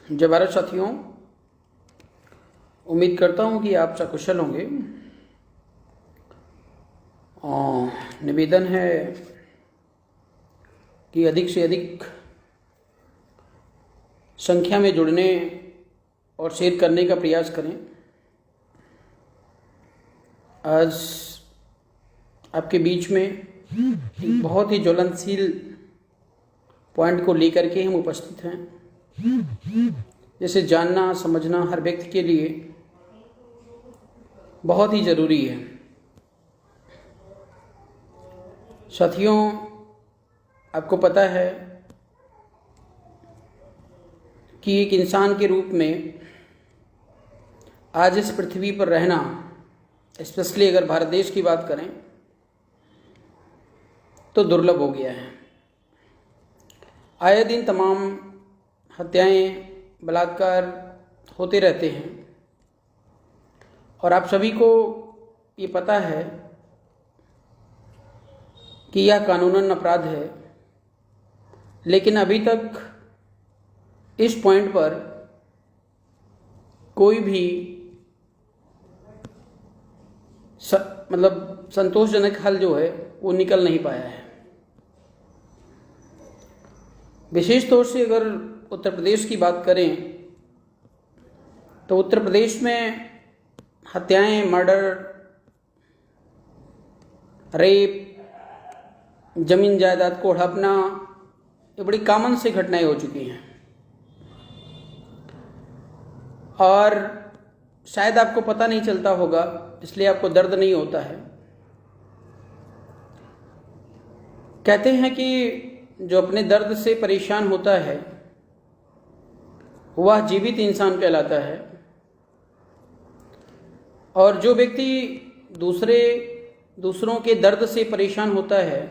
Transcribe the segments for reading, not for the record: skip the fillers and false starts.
जय भारत साथियों, उम्मीद करता हूँ कि आप सकुशल होंगे। निवेदन है कि अधिक से अधिक संख्या में जुड़ने और शेयर करने का प्रयास करें। आज आपके बीच में एक बहुत ही ज्वलनशील पॉइंट को लेकर के हम उपस्थित हैं, जिसे जानना समझना हर व्यक्ति के लिए बहुत ही ज़रूरी है। साथियों, आपको पता है कि एक इंसान के रूप में आज इस पृथ्वी पर रहना, स्पेशली अगर भारत देश की बात करें तो दुर्लभ हो गया है। आए दिन तमाम हत्याएं, बलात्कार होते रहते हैं और आप सभी को ये पता है कि यह कानूनन अपराध है, लेकिन अभी तक इस पॉइंट पर कोई भी संतोषजनक हल जो है वो निकल नहीं पाया है। विशेष तौर से अगर उत्तर प्रदेश की बात करें तो उत्तर प्रदेश में हत्याएं, मर्डर, रेप, जमीन जायदाद को हड़पना, ये बड़ी कॉमन सी घटनाएं हो चुकी हैं। और शायद आपको पता नहीं चलता होगा, इसलिए आपको दर्द नहीं होता है। कहते हैं कि जो अपने दर्द से परेशान होता है वह जीवित इंसान कहलाता है, और जो व्यक्ति दूसरों के दर्द से परेशान होता है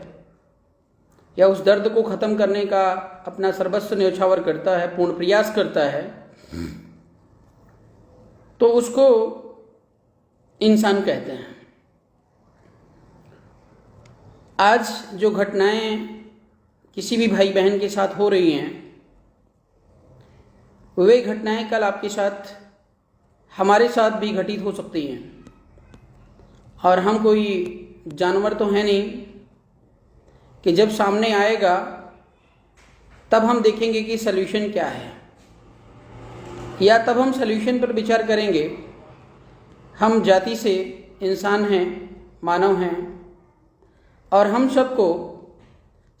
या उस दर्द को ख़त्म करने का अपना सर्वस्व न्यौछावर करता है, पूर्ण प्रयास करता है, तो उसको इंसान कहते हैं। आज जो घटनाएं किसी भी भाई बहन के साथ हो रही हैं, वे घटनाएं कल आपके साथ, हमारे साथ भी घटित हो सकती हैं। और हम कोई जानवर तो हैं नहीं कि जब सामने आएगा तब हम देखेंगे कि सल्यूशन क्या है, या तब हम सल्यूशन पर विचार करेंगे। हम जाति से इंसान हैं, मानव हैं, और हम सबको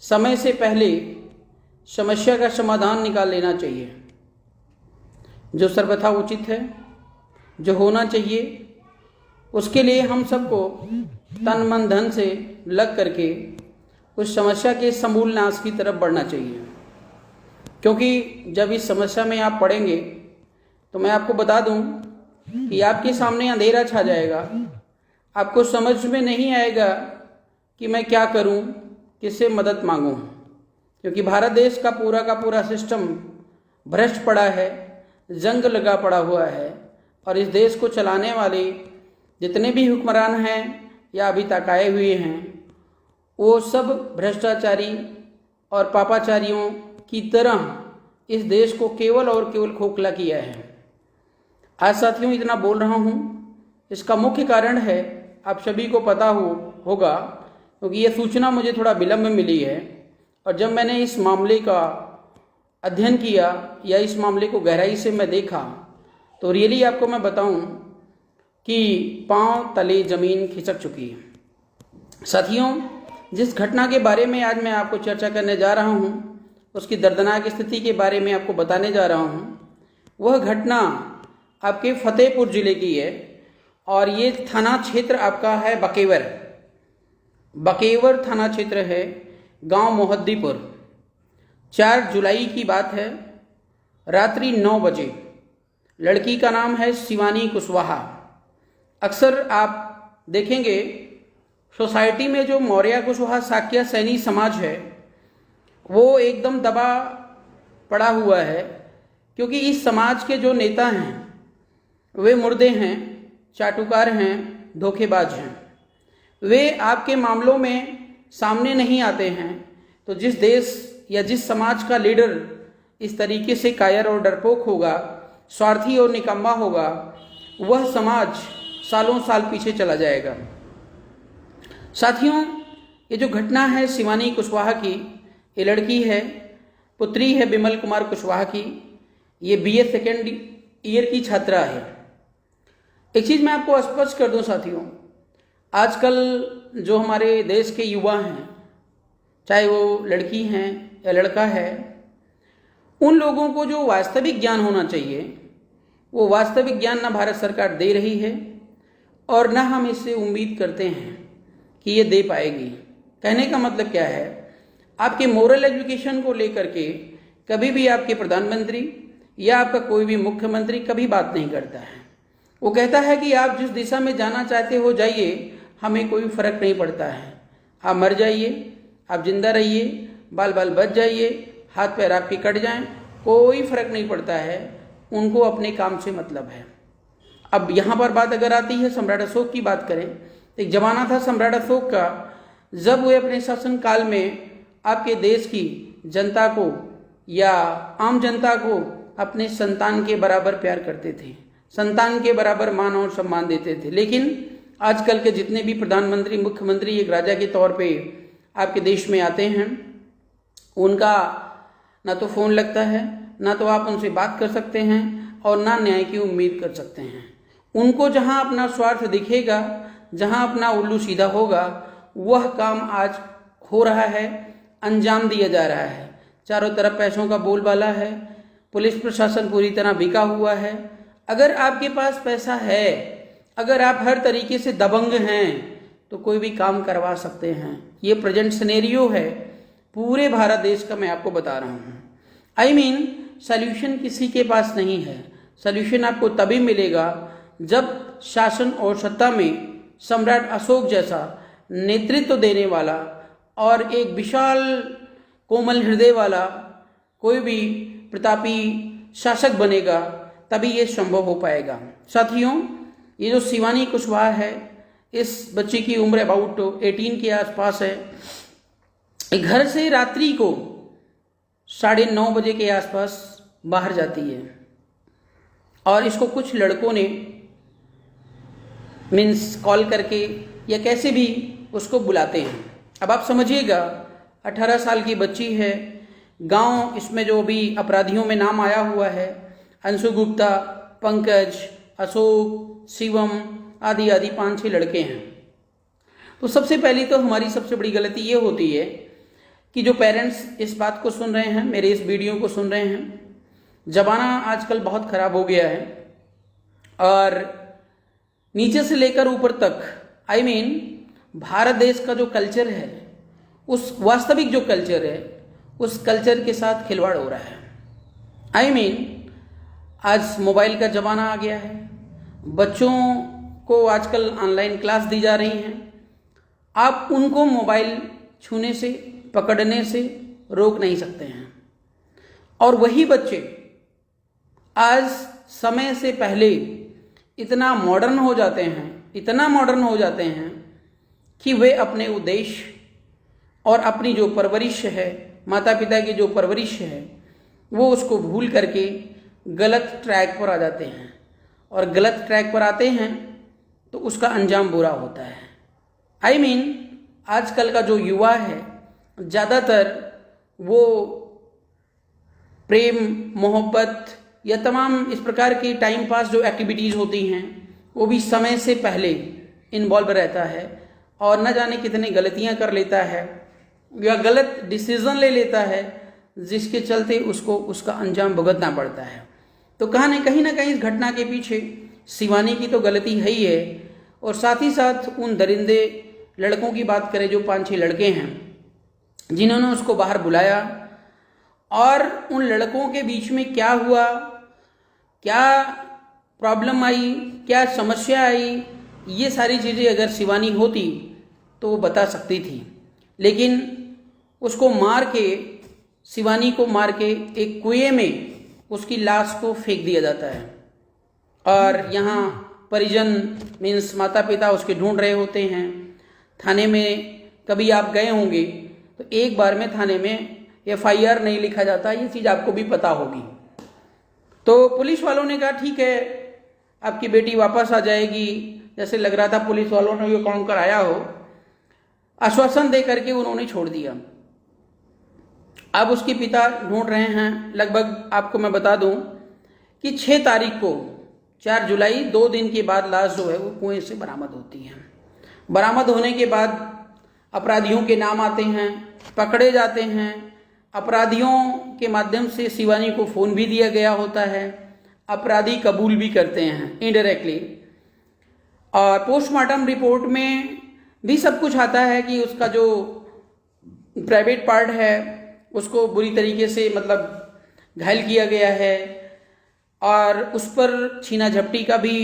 समय से पहले समस्या का समाधान निकाल लेना चाहिए। जो सर्वथा उचित है, जो होना चाहिए, उसके लिए हम सबको तन मन धन से लग करके उस समस्या के समूल नाश की तरफ बढ़ना चाहिए। क्योंकि जब इस समस्या में आप पड़ेंगे तो मैं आपको बता दूं कि आपके सामने अंधेरा छा जाएगा। आपको समझ में नहीं आएगा कि मैं क्या करूं, किससे मदद मांगूं, क्योंकि भारत देश का पूरा सिस्टम भ्रष्ट पड़ा है, जंग लगा पड़ा हुआ है। और इस देश को चलाने वाले जितने भी हुक्मरान हैं या अभी तक आए हुए हैं, वो सब भ्रष्टाचारी और पापाचारियों की तरह इस देश को केवल और केवल खोखला किया है। आज साथियों इतना बोल रहा हूँ, इसका मुख्य कारण है, आप सभी को पता होगा, क्योंकि ये सूचना मुझे थोड़ा विलम्ब में मिली है। और जब मैंने इस मामले का अध्ययन किया या इस मामले को गहराई से मैं देखा, तो रियली आपको मैं बताऊं कि पांव तले ज़मीन खिसक चुकी है। साथियों, जिस घटना के बारे में आज मैं आपको चर्चा करने जा रहा हूं, उसकी दर्दनाक स्थिति के बारे में आपको बताने जा रहा हूं। वह घटना आपके फतेहपुर ज़िले की है, और ये थाना क्षेत्र आपका है बकेवर थाना क्षेत्र है, गांव मोहद्दीपुर। 4 जुलाई की बात है, रात्रि 9 बजे। लड़की का नाम है शिवानी कुशवाहा। अक्सर आप देखेंगे सोसाइटी में जो मौर्य कुशवाहा साक्य सैनी समाज है वो एकदम दबा पड़ा हुआ है, क्योंकि इस समाज के जो नेता हैं वे मुर्दे हैं, चाटुकार हैं, धोखेबाज हैं। वे आपके मामलों में सामने नहीं आते हैं। तो जिस देश या जिस समाज का लीडर इस तरीके से कायर और डरपोक होगा, स्वार्थी और निकम्मा होगा, वह समाज सालों साल पीछे चला जाएगा। साथियों, ये जो घटना है शिवानी कुशवाहा की, ये लड़की है, पुत्री है बिमल कुमार कुशवाहा की, ये BA सेकेंड ईयर की छात्रा है। एक चीज़ मैं आपको स्पष्ट कर दूं साथियों, आजकल जो हमारे देश के युवा हैं, चाहे वो लड़की हैं या लड़का है, उन लोगों को जो वास्तविक ज्ञान होना चाहिए वो वास्तविक ज्ञान ना भारत सरकार दे रही है और ना हम इससे उम्मीद करते हैं कि ये दे पाएगी। कहने का मतलब क्या है, आपके मोरल एजुकेशन को लेकर के कभी भी आपके प्रधानमंत्री या आपका कोई भी मुख्यमंत्री कभी बात नहीं करता है। वो कहता है कि आप जिस दिशा में जाना चाहते हो जाइए, हमें कोई फर्क नहीं पड़ता है। आप मर जाइए, आप जिंदा रहिए, बाल बाल बच जाइए, हाथ पैर आपके कट जाएं, कोई फर्क नहीं पड़ता है। उनको अपने काम से मतलब है। अब यहाँ पर बात अगर आती है सम्राट अशोक की बात करें, तो एक जमाना था सम्राट अशोक का, जब वे अपने शासन काल में आपके देश की जनता को या आम जनता को अपने संतान के बराबर प्यार करते थे, संतान के बराबर मान और सम्मान देते थे। लेकिन आजकल के जितने भी प्रधानमंत्री मुख्यमंत्री एक राजा के तौर पे आपके देश में आते हैं, उनका ना तो फ़ोन लगता है, ना तो आप उनसे बात कर सकते हैं और ना न्याय की उम्मीद कर सकते हैं। उनको जहां अपना स्वार्थ दिखेगा, जहां अपना उल्लू सीधा होगा, वह काम आज हो रहा है, अंजाम दिया जा रहा है। चारों तरफ पैसों का बोलबाला है, पुलिस प्रशासन पूरी तरह बिका हुआ है। अगर आपके पास पैसा है, अगर आप हर तरीके से दबंग हैं, तो कोई भी काम करवा सकते हैं। ये प्रेजेंट सिनेरियो है पूरे भारत देश का, मैं आपको बता रहा हूँ। I mean, सल्यूशन किसी के पास नहीं है। सल्यूशन आपको तभी मिलेगा जब शासन और सत्ता में सम्राट अशोक जैसा नेतृत्व देने वाला और एक विशाल कोमल हृदय वाला कोई भी प्रतापी शासक बनेगा, तभी ये संभव हो पाएगा। साथियों, ये जो शिवानी कुशवाहा है, इस बच्ची की उम्र अबाउट 18 के आसपास है। घर से रात्रि को 9:30 बजे के आसपास बाहर जाती है और इसको कुछ लड़कों ने कॉल करके या कैसे भी उसको बुलाते हैं। अब आप समझिएगा, 18 साल की बच्ची है, गांव इसमें जो भी अपराधियों में नाम आया हुआ है, अंशु गुप्ता, पंकज, अशोक, शिवम आदि आदि 5-6 लड़के हैं। तो सबसे पहली तो हमारी सबसे बड़ी गलती ये होती है कि जो पेरेंट्स इस बात को सुन रहे हैं, मेरे इस वीडियो को सुन रहे हैं, ज़माना आजकल बहुत ख़राब हो गया है और नीचे से लेकर ऊपर तक, I mean, भारत देश का जो कल्चर है, उस वास्तविक जो कल्चर है, उस कल्चर के साथ खिलवाड़ हो रहा है। I mean, आज मोबाइल का ज़माना आ गया है, बच्चों को आजकल ऑनलाइन क्लास दी जा रही हैं। आप उनको मोबाइल छूने से, पकड़ने से रोक नहीं सकते हैं। और वही बच्चे आज समय से पहले इतना मॉडर्न हो जाते हैं, इतना मॉडर्न हो जाते हैं कि वे अपने उद्देश्य और अपनी जो परवरिश है, माता पिता की जो परवरिश है, वो उसको भूल करके गलत ट्रैक पर आ जाते हैं। और गलत ट्रैक पर आते हैं तो उसका अंजाम बुरा होता है। I mean, आजकल का जो युवा है, ज़्यादातर वो प्रेम, मोहब्बत या तमाम इस प्रकार की टाइम पास जो एक्टिविटीज़ होती हैं, वो भी समय से पहले इन्वॉल्व रहता है और न जाने कितने गलतियां कर लेता है या गलत डिसीज़न ले लेता है, जिसके चलते उसको उसका अंजाम भुगतना पड़ता है। तो कहीं ना कहीं इस घटना के पीछे शिवानी की तो गलती है ही है, और साथ ही साथ उन दरिंदे लड़कों की बात करें जो 5-6 लड़के हैं जिन्होंने उसको बाहर बुलाया, और उन लड़कों के बीच में क्या हुआ, क्या प्रॉब्लम आई, क्या समस्या आई, ये सारी चीज़ें अगर शिवानी होती तो वो बता सकती थी। लेकिन उसको मार के, शिवानी को मार के एक कुएं में उसकी लाश को फेंक दिया जाता है। और यहाँ परिजन मीन्स माता पिता उसके ढूंढ रहे होते हैं। थाने में कभी आप गए होंगे तो एक बार में थाने में FIR नहीं लिखा जाता, ये चीज़ आपको भी पता होगी। तो पुलिस वालों ने कहा ठीक है आपकी बेटी वापस आ जाएगी, जैसे लग रहा था पुलिस वालों ने ये काम कराया हो, आश्वासन दे करके उन्होंने छोड़ दिया। अब उसके पिता ढूंढ रहे हैं, लगभग आपको मैं बता दूं कि 6 तारीख को 4 जुलाई 2 दिन के बाद लाश जो है वो कुएं से बरामद होती है। बरामद होने के बाद अपराधियों के नाम आते हैं, पकड़े जाते हैं। अपराधियों के माध्यम से शिवानी को फ़ोन भी दिया गया होता है, अपराधी कबूल भी करते हैं इनडायरेक्टली। और पोस्टमार्टम रिपोर्ट में भी सब कुछ आता है कि उसका जो प्राइवेट पार्ट है उसको बुरी तरीके से मतलब घायल किया गया है, और उस पर छीना झपटी का भी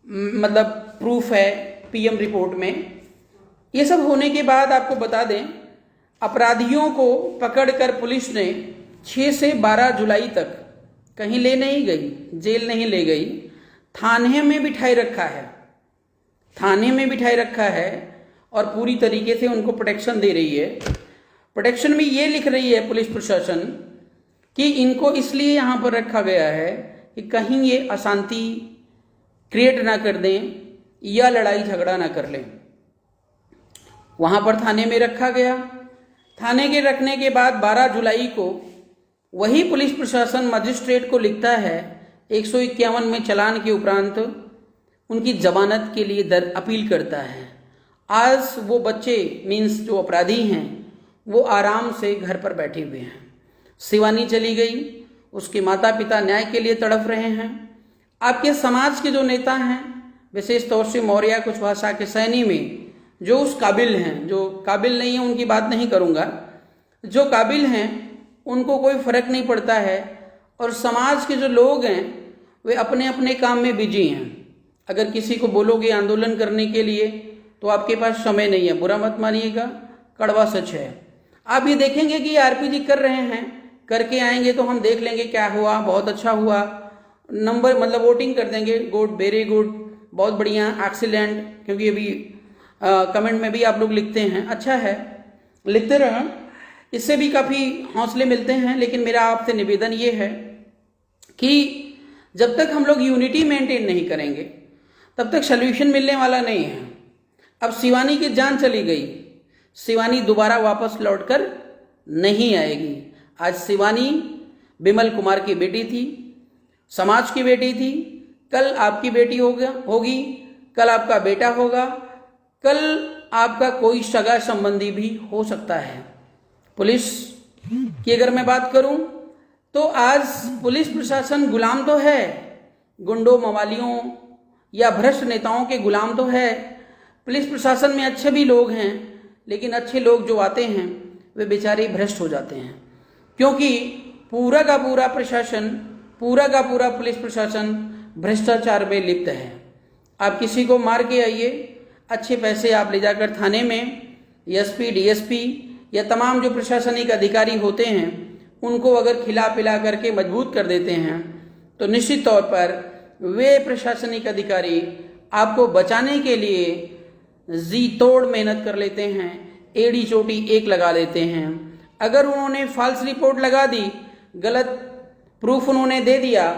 मतलब प्रूफ है PM रिपोर्ट में। ये सब होने के बाद आपको बता दें, अपराधियों को पकड़कर पुलिस ने 6 से 12 जुलाई तक कहीं ले नहीं गई, जेल नहीं ले गई, थाने में बिठाए रखा है, थाने में बिठाए रखा है, और पूरी तरीके से उनको प्रोटेक्शन दे रही है। प्रोटेक्शन में ये लिख रही है पुलिस प्रशासन कि इनको इसलिए यहाँ पर रखा गया है कि कहीं ये अशांति क्रिएट ना कर दें या लड़ाई झगड़ा ना कर लें। वहाँ पर थाने में रखा गया। थाने के रखने के बाद 12 जुलाई को वही पुलिस प्रशासन मजिस्ट्रेट को लिखता है 151 में चालान के उपरांत उनकी जमानत के लिए अपील करता है। आज वो बच्चे मीन्स जो अपराधी हैं वो आराम से घर पर बैठे हुए हैं। शिवानी चली गई, उसके माता पिता न्याय के लिए तड़प रहे हैं। आपके समाज के जो नेता हैं, विशेष तौर से मौर्य कुशवाहा के सैनी में जो उस काबिल हैं, जो काबिल नहीं है उनकी बात नहीं करूँगा, जो काबिल हैं उनको कोई फ़र्क नहीं पड़ता है, और समाज के जो लोग हैं वे अपने अपने काम में बिजी हैं। अगर किसी को बोलोगे आंदोलन करने के लिए तो आपके पास समय नहीं है, बुरा मत मानिएगा, कड़वा सच है। आप ये देखेंगे कि RPG कर रहे हैं, करके आएंगे तो हम देख लेंगे क्या हुआ, बहुत अच्छा हुआ, नंबर मतलब वोटिंग कर देंगे, गुड, वेरी गुड, बहुत बढ़िया, एक्सीलेंट, क्योंकि अभी कमेंट में भी आप लोग लिखते हैं, अच्छा है, लिखते रहें, इससे भी काफ़ी हौसले मिलते हैं। लेकिन मेरा आपसे निवेदन ये है कि जब तक हम लोग यूनिटी मेंटेन नहीं करेंगे तब तक सल्यूशन मिलने वाला नहीं है। अब शिवानी की जान चली गई, शिवानी दोबारा वापस लौटकर नहीं आएगी। आज शिवानी बिमल कुमार की बेटी थी, समाज की बेटी थी, कल आपकी बेटी होगी, कल आपका बेटा होगा, कल आपका कोई सगा संबंधी भी हो सकता है। पुलिस की अगर मैं बात करूं तो आज पुलिस प्रशासन गुलाम तो है, गुंडों मवालियों या भ्रष्ट नेताओं के गुलाम तो है। पुलिस प्रशासन में अच्छे भी लोग हैं, लेकिन अच्छे लोग जो आते हैं वे बेचारे भ्रष्ट हो जाते हैं, क्योंकि पूरा का पूरा प्रशासन, पूरा का पूरा पुलिस प्रशासन भ्रष्टाचार में लिप्त है। आप किसी को मार के आइए, अच्छे पैसे आप ले जाकर थाने में SP DSP या तमाम जो प्रशासनिक अधिकारी होते हैं उनको अगर खिला पिला करके मजबूत कर देते हैं तो निश्चित तौर पर वे प्रशासनिक अधिकारी आपको बचाने के लिए जी तोड़ मेहनत कर लेते हैं, एड़ी चोटी एक लगा देते हैं। अगर उन्होंने फॉल्स रिपोर्ट लगा दी, गलत प्रूफ उन्होंने दे दिया,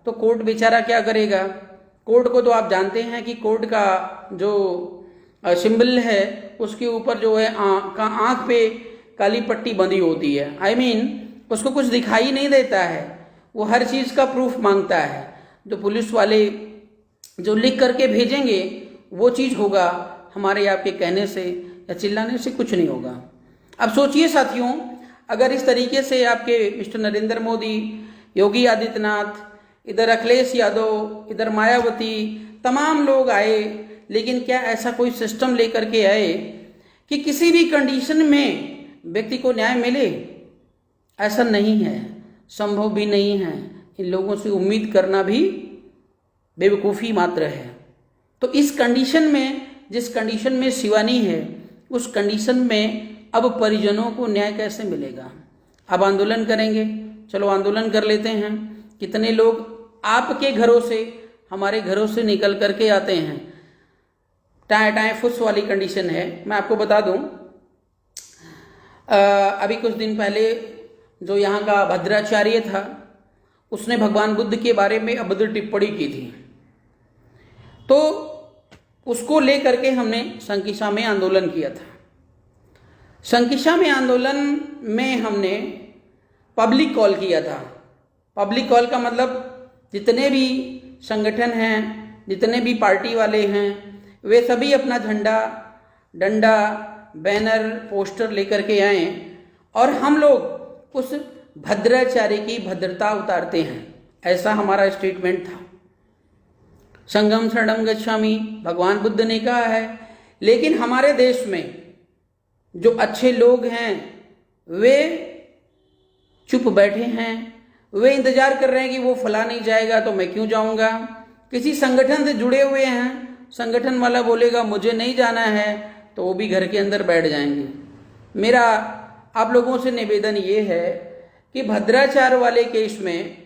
तो कोर्ट बेचारा क्या करेगा। कोर्ट को तो आप जानते हैं कि कोर्ट का जो सिंबल है उसके ऊपर जो है आँख पे काली पट्टी बंधी होती है। I mean, उसको कुछ दिखाई नहीं देता है, वो हर चीज़ का प्रूफ मांगता है। जो पुलिस वाले जो लिख करके भेजेंगे वो चीज़ होगा, हमारे आपके कहने से या चिल्लाने से कुछ नहीं होगा। अब सोचिए साथियों, अगर इस तरीके से आपके मिस्टर नरेंद्र मोदी, योगी आदित्यनाथ, इधर अखिलेश यादव, इधर मायावती, तमाम लोग आए, लेकिन क्या ऐसा कोई सिस्टम लेकर के आए कि किसी भी कंडीशन में व्यक्ति को न्याय मिले? ऐसा नहीं है, संभव भी नहीं है। इन लोगों से उम्मीद करना भी बेवकूफ़ी मात्र है। तो इस कंडीशन में, जिस कंडीशन में शिवानी है, उस कंडीशन में अब परिजनों को न्याय कैसे मिलेगा? अब आंदोलन करेंगे, चलो आंदोलन कर लेते हैं। कितने लोग आपके घरों से, हमारे घरों से निकल करके आते हैं, टाए टाए फुस वाली कंडीशन है। मैं आपको बता दूं, अभी कुछ दिन पहले जो यहाँ का भद्राचार्य था, उसने भगवान बुद्ध के बारे में अभद्र टिप्पणी की थी। तो उसको लेकर के हमने संकिसा में आंदोलन किया था। संकिसा में आंदोलन में हमने पब्लिक कॉल किया था। पब्लिक कॉल का मतलब जितने भी संगठन हैं, जितने भी पार्टी वाले हैं, वे सभी अपना झंडा, डंडा, बैनर, पोस्टर लेकर के आए और हम लोग उस भद्राचार्य की भद्रता उतारते हैं, ऐसा हमारा स्टेटमेंट था। संघम शरणम गच्छामि भगवान बुद्ध ने कहा है, लेकिन हमारे देश में जो अच्छे लोग हैं वे चुप बैठे हैं, वे इंतजार कर रहे हैं कि वो फला नहीं जाएगा तो मैं क्यों जाऊंगा। किसी संगठन से जुड़े हुए हैं, संगठन वाला बोलेगा मुझे नहीं जाना है तो वो भी घर के अंदर बैठ जाएंगे। मेरा आप लोगों से निवेदन ये है कि भद्राचार्य वाले केस में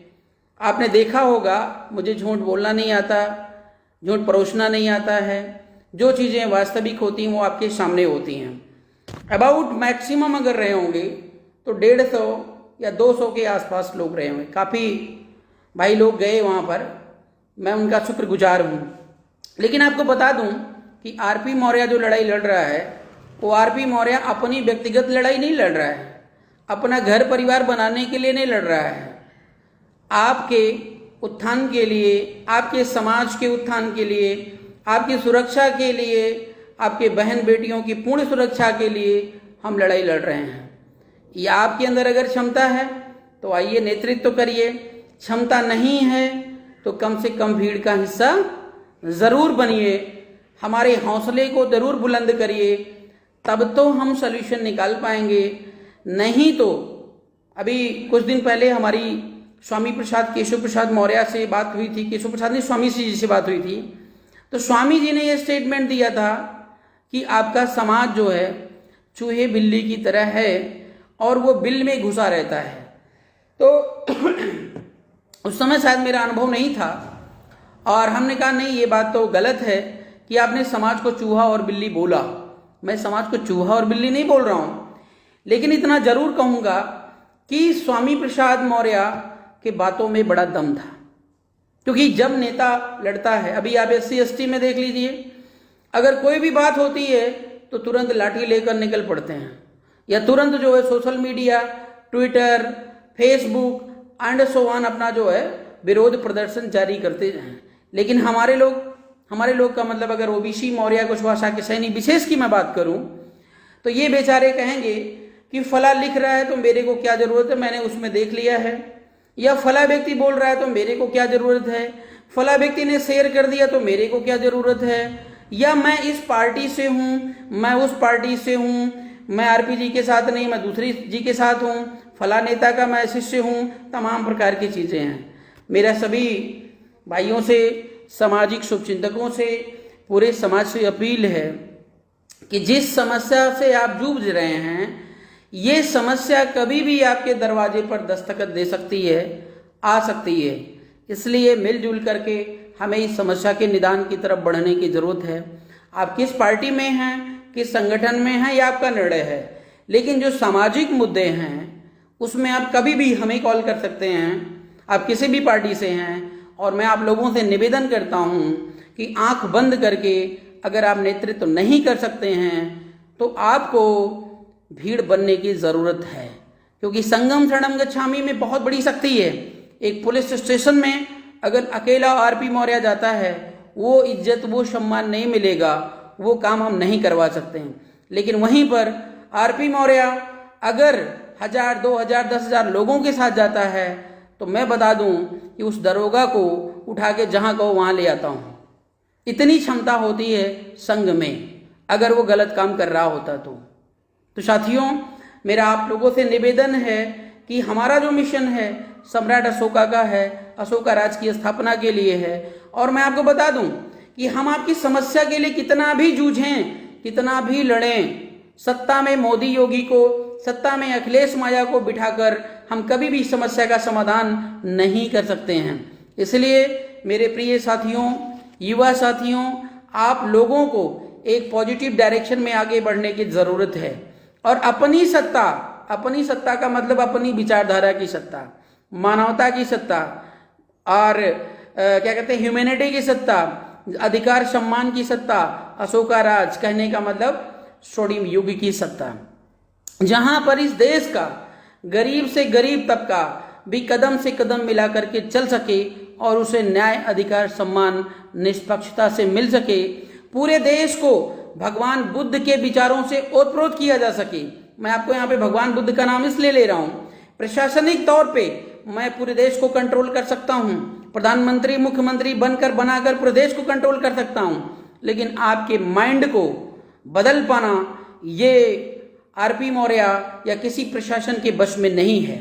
आपने देखा होगा, मुझे झूठ बोलना नहीं आता, झूठ परोसना नहीं आता है। जो चीज़ें वास्तविक होती हैं वो आपके सामने होती हैं। अबाउट मैक्सिमम अगर रहे होंगे तो 150 या 200 के आसपास लोग रहे होंगे। काफ़ी भाई लोग गए वहाँ पर, मैं उनका शुक्रगुजार हूँ। लेकिन आपको बता दूँ कि आरपी मौर्य जो लड़ाई लड़ रहा है वो आरपी मौर्य अपनी व्यक्तिगत लड़ाई नहीं लड़ रहा है, अपना घर परिवार बनाने के लिए नहीं लड़ रहा है, आपके उत्थान के लिए, आपके समाज के उत्थान के लिए, आपकी सुरक्षा के लिए, आपके बहन बेटियों की पूर्ण सुरक्षा के लिए हम लड़ाई लड़ रहे हैं। या आपके अंदर अगर क्षमता है तो आइए नेतृत्व करिए, क्षमता नहीं है तो कम से कम भीड़ का हिस्सा ज़रूर बनिए, हमारे हौसले को ज़रूर बुलंद करिए, तब तो हम सल्यूशन निकाल पाएंगे। नहीं तो अभी कुछ दिन पहले हमारी स्वामी प्रसाद, केशव प्रसाद मौर्य से बात हुई थी, केशव प्रसाद ने स्वामी जी से बात हुई थी, तो स्वामी जी ने यह स्टेटमेंट दिया था कि आपका समाज जो है चूहे बिल्ली की तरह है और वो बिल में घुसा रहता है। तो उस समय शायद मेरा अनुभव नहीं था और हमने कहा नहीं, ये बात तो गलत है कि आपने समाज को चूहा और बिल्ली बोला। मैं समाज को चूहा और बिल्ली नहीं बोल रहा हूँ, लेकिन इतना जरूर कहूँगा कि स्वामी प्रसाद मौर्य के बातों में बड़ा दम था। क्योंकि जब नेता लड़ता है, अभी आप SC/ST में देख लीजिए, अगर कोई भी बात होती है तो तुरंत लाठी लेकर निकल पड़ते हैं, या तुरंत जो है social media, Twitter, Facebook and so on अपना जो है विरोध प्रदर्शन जारी करते हैं। लेकिन हमारे लोग का मतलब, अगर ओबीसी मौर्य कुशवाहा के सैनिक विशेष की मैं बात करूं तो ये बेचारे कहेंगे कि फला लिख रहा है तो मेरे को क्या जरूरत है, मैंने उसमें देख लिया है, या फला व्यक्ति बोल रहा है तो मेरे को क्या जरूरत है, फला व्यक्ति ने शेयर कर दिया तो मेरे को क्या जरूरत है, या मैं इस पार्टी से हूँ, मैं उस पार्टी से हूँ, मैं आरपी जी के साथ नहीं, मैं दूसरी जी के साथ हूँ, फला नेता का मैं शिष्य हूँ, तमाम प्रकार की चीज़ें हैं। मेरा सभी भाइयों से, सामाजिक शुभचिंतकों से, पूरे समाज से अपील है कि जिस समस्या से आप जूझ रहे हैं, ये समस्या कभी भी आपके दरवाजे पर दस्तखत दे सकती है, आ सकती है। इसलिए मिलजुल करके हमें इस समस्या के निदान की तरफ बढ़ने की ज़रूरत है। आप किस पार्टी में हैं, किस संगठन में हैं, यह आपका निर्णय है, लेकिन जो सामाजिक मुद्दे हैं उसमें आप कभी भी हमें कॉल कर सकते हैं। आप किसी भी पार्टी से हैं, और मैं आप लोगों से निवेदन करता हूं कि आंख बंद करके अगर आप नेतृत्व नहीं कर सकते हैं तो आपको भीड़ बनने की ज़रूरत है। क्योंकि संगम शरणम गच्छामि में बहुत बड़ी शक्ति है। एक पुलिस स्टेशन में अगर अकेला आरपी मौर्य जाता है, वो इज्जत, वो सम्मान नहीं मिलेगा, वो काम हम नहीं करवा सकते हैं। लेकिन वहीं पर आरपी मौर्य अगर 1000, 2000, 10,000 लोगों के साथ जाता है तो मैं बता दूं कि उस दरोगा को उठा के जहां कहो वहां ले आता हूं। इतनी क्षमता होती है संघ में, अगर वो गलत काम कर रहा होता तो साथियों, मेरा आप लोगों से निवेदन है कि हमारा जो मिशन है सम्राट अशोका का है, अशोका राज की स्थापना के लिए है। और मैं आपको बता दूं कि हम आपकी समस्या के लिए कितना भी जूझें, कितना भी लड़ें, सत्ता में मोदी योगी को, सत्ता में अखिलेश माया को बिठाकर हम कभी भी समस्या का समाधान नहीं कर सकते हैं। इसलिए मेरे प्रिय साथियों, युवा साथियों, आप लोगों को एक पॉजिटिव डायरेक्शन में आगे बढ़ने की ज़रूरत है और अपनी सत्ता, अपनी सत्ता का मतलब अपनी विचारधारा की सत्ता, मानवता की सत्ता, और क्या कहते हैं, ह्यूमैनिटी की सत्ता, अधिकार सम्मान की सत्ता, अशोका राज कहने का मतलब स्वर्णिम युग की सत्ता, जहां पर इस देश का गरीब से गरीब तबका भी कदम से कदम मिला करके चल सके और उसे न्याय, अधिकार, सम्मान, निष्पक्षता से मिल सके। पूरे देश को भगवान बुद्ध के विचारों से ओतप्रोत किया जा सके। मैं आपको यहाँ पे भगवान बुद्ध का नाम इसलिए ले रहा हूँ, प्रशासनिक तौर पे मैं पूरे देश को कंट्रोल कर सकता हूँ, प्रधानमंत्री मुख्यमंत्री बनाकर पूरे देश को कंट्रोल कर सकता हूँ, लेकिन आपके माइंड को बदल पाना ये आरपी मौर्य या किसी प्रशासन के बस में नहीं है।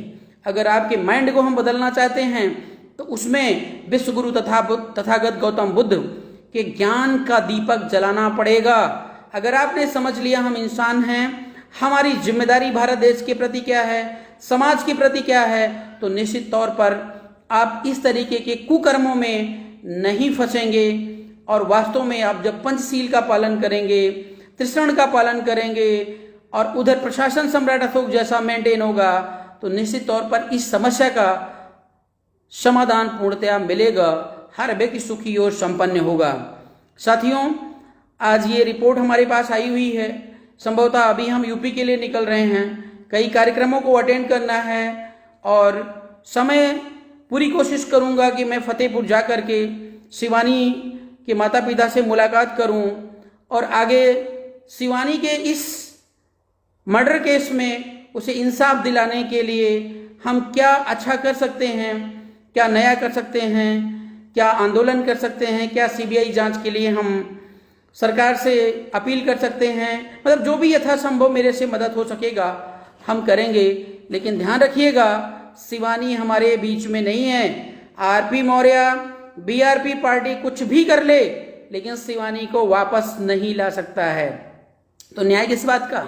अगर आपके माइंड को हम बदलना चाहते हैं तो उसमें विश्व गुरु तथागत गौतम बुद्ध के ज्ञान का दीपक जलाना पड़ेगा। अगर आपने समझ लिया हम इंसान हैं, हमारी जिम्मेदारी भारत देश के प्रति क्या है, समाज के प्रति क्या है, तो निश्चित तौर पर आप इस तरीके के कुकर्मों में नहीं फंसेंगे और वास्तव में आप जब पंचशील का पालन करेंगे, त्रिशरण का पालन करेंगे और उधर प्रशासन सम्राट अशोक जैसा मेंटेन होगा, तो निश्चित तौर पर इस समस्या का समाधान पूर्णतया मिलेगा, हर व्यक्ति सुखी और संपन्न होगा। साथियों, आज ये रिपोर्ट हमारे पास आई हुई है, संभवतः अभी हम यूपी के लिए निकल रहे हैं, कई कार्यक्रमों को अटेंड करना है और समय पूरी कोशिश करूंगा कि मैं फतेहपुर जा करके शिवानी के माता पिता से मुलाकात करूं और आगे शिवानी के इस मर्डर केस में उसे इंसाफ दिलाने के लिए हम क्या अच्छा कर सकते हैं, क्या नया कर सकते हैं, क्या आंदोलन कर सकते हैं, क्या सीबीआई जांच के लिए हम सरकार से अपील कर सकते हैं, मतलब जो भी यथासंभव मेरे से मदद हो सकेगा हम करेंगे। लेकिन ध्यान रखिएगा, शिवानी हमारे बीच में नहीं है। आरपी मौर्य, बीआरपी पार्टी कुछ भी कर ले, लेकिन शिवानी को वापस नहीं ला सकता है। तो न्याय किस बात का?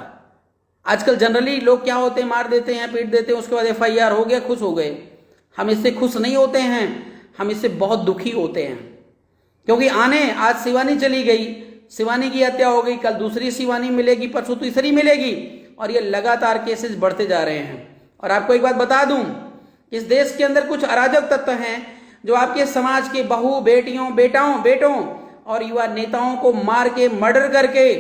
आजकल जनरली लोग क्या होते हैं, मार देते हैं, पीट देते हैं, उसके बाद एफआईआर हो गया, खुश हो गए। हम इससे खुश नहीं होते हैं, हम इससे बहुत दुखी होते हैं, क्योंकि आज शिवानी चली गई, शिवानी की हत्या हो गई, कल दूसरी शिवानी मिलेगी, परसों तीसरी मिलेगी और ये लगातार केसेस बढ़ते जा रहे हैं। और आपको एक बात बता दूं, इस देश के अंदर कुछ अराजक तत्व हैं जो आपके समाज के बहू, बेटियों, बेटों और युवा नेताओं को मार के, मर्डर करके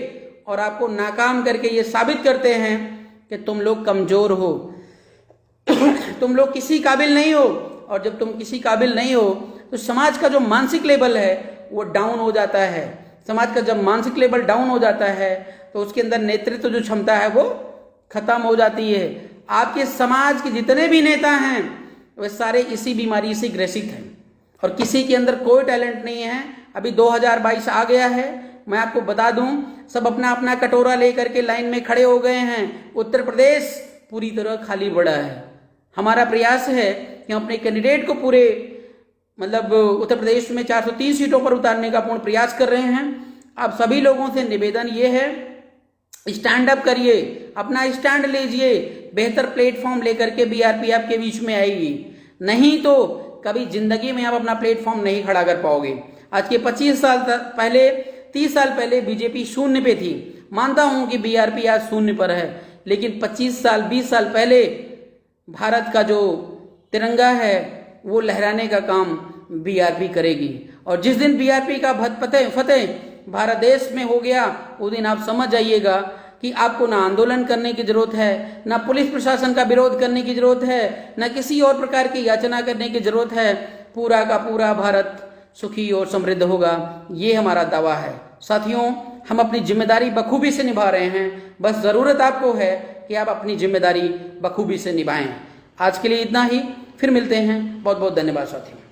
और आपको नाकाम करके ये साबित करते हैं कि तुम लोग कमजोर हो, तुम लोग किसी काबिल नहीं हो। और जब तुम किसी काबिल नहीं हो तो समाज का जो मानसिक लेवल है वो डाउन हो जाता है। समाज का जब मानसिक लेवल डाउन हो जाता है तो उसके अंदर नेतृत्व जो क्षमता है वो खत्म हो जाती है। आपके समाज के जितने भी नेता हैं वे सारे इसी बीमारी से ग्रसित हैं और किसी के अंदर कोई टैलेंट नहीं है। अभी 2022 आ गया है, मैं आपको बता दूं, सब अपना अपना कटोरा लेकर के लाइन में खड़े हो गए हैं। उत्तर प्रदेश पूरी तरह खाली पड़ा है। हमारा प्रयास है कि हम अपने कैंडिडेट को पूरे उत्तर प्रदेश में 403 सीटों पर उतारने का पूर्ण प्रयास कर रहे हैं। आप सभी लोगों से निवेदन ये है, स्टैंड अप करिए, अपना स्टैंड लीजिए, बेहतर प्लेटफॉर्म लेकर के बीआरपी आपके बीच में आएगी, नहीं तो कभी जिंदगी में आप अपना प्लेटफॉर्म नहीं खड़ा कर पाओगे। आज के 25 साल पहले, 30 साल पहले बीजेपी शून्य पे थी। मानता हूं कि बीआरपी आज शून्य पर है, लेकिन 25 साल 20 साल पहले भारत का जो तिरंगा है वो लहराने का काम बीआरपी करेगी। और जिस दिन बीआरपी का फतेह भारत देश में हो गया, उस दिन आप समझ जाइएगा कि आपको ना आंदोलन करने की जरूरत है, ना पुलिस प्रशासन का विरोध करने की जरूरत है, ना किसी और प्रकार की याचना करने की जरूरत है। पूरा का पूरा भारत सुखी और समृद्ध होगा, ये हमारा दावा है। साथियों, हम अपनी जिम्मेदारी बखूबी से निभा रहे हैं, बस जरूरत आपको है कि आप अपनी जिम्मेदारी बखूबी से निभाएं। आज के लिए इतना ही, फिर मिलते हैं। बहुत बहुत धन्यवाद साथियों।